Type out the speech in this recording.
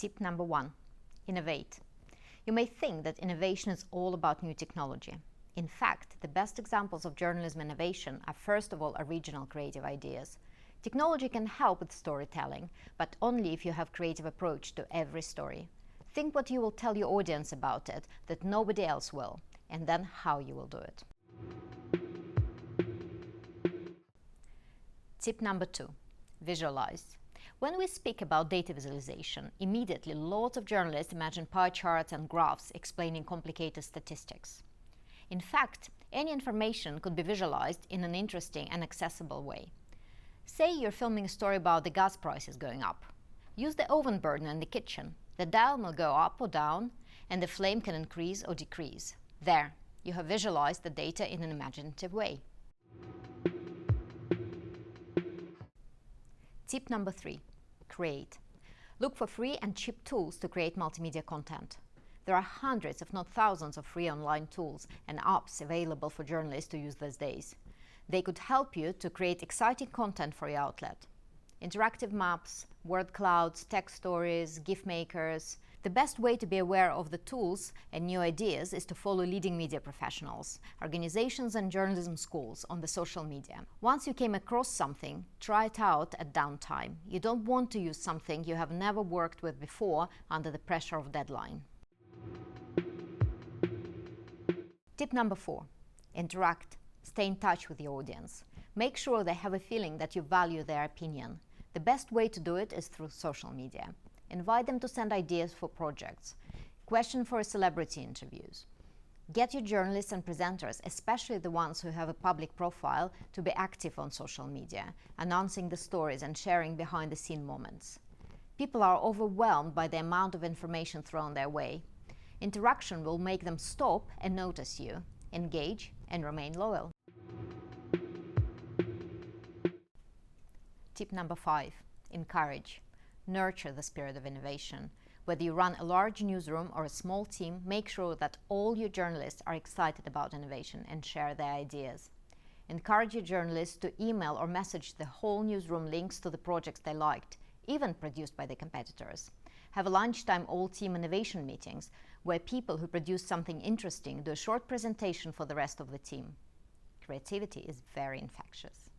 Tip number 1. Innovate. You may think that innovation is all about new technology. In fact, the best examples of journalism innovation are first of all original creative ideas. Technology can help with storytelling, but only if you have creative approach to every story. Think what you will tell your audience about it that nobody else will, and then how you will do it. Tip number 2. Visualize. When we speak about data visualization, immediately lots of journalists imagine pie charts and graphs explaining complicated statistics. In fact, any information could be visualized in an interesting and accessible way. Say you're filming a story about the gas prices going up. Use the oven burner in the kitchen. The dial will go up or down, and the flame can increase or decrease. There, you have visualized the data in an imaginative way. Tip number 3. Create. Look for free and cheap tools to create multimedia content. There are hundreds, if not thousands, of free online tools and apps available for journalists to use these days. They could help you to create exciting content for your outlet. Interactive maps, word clouds, text stories, GIF makers. The best way to be aware of the tools and new ideas is to follow leading media professionals, organizations and journalism schools on the social media. Once you came across something, try it out at downtime. You don't want to use something you have never worked with before under the pressure of deadline. Tip number 4. Interact. Stay in touch with the audience. Make sure they have a feeling that you value their opinion. The best way to do it is through social media. Invite them to send ideas for projects. Question for celebrity interviews. Get your journalists and presenters, especially the ones who have a public profile, to be active on social media, announcing the stories and sharing behind-the-scene moments. People are overwhelmed by the amount of information thrown their way. Interaction will make them stop and notice you, engage, and remain loyal. Tip number 5. Encourage. Nurture the spirit of innovation. Whether you run a large newsroom or a small team, make sure that all your journalists are excited about innovation and share their ideas. Encourage your journalists to email or message the whole newsroom links to the projects they liked, even produced by the competitors. Have a lunchtime all-team innovation meetings, where people who produce something interesting do a short presentation for the rest of the team. Creativity is very infectious.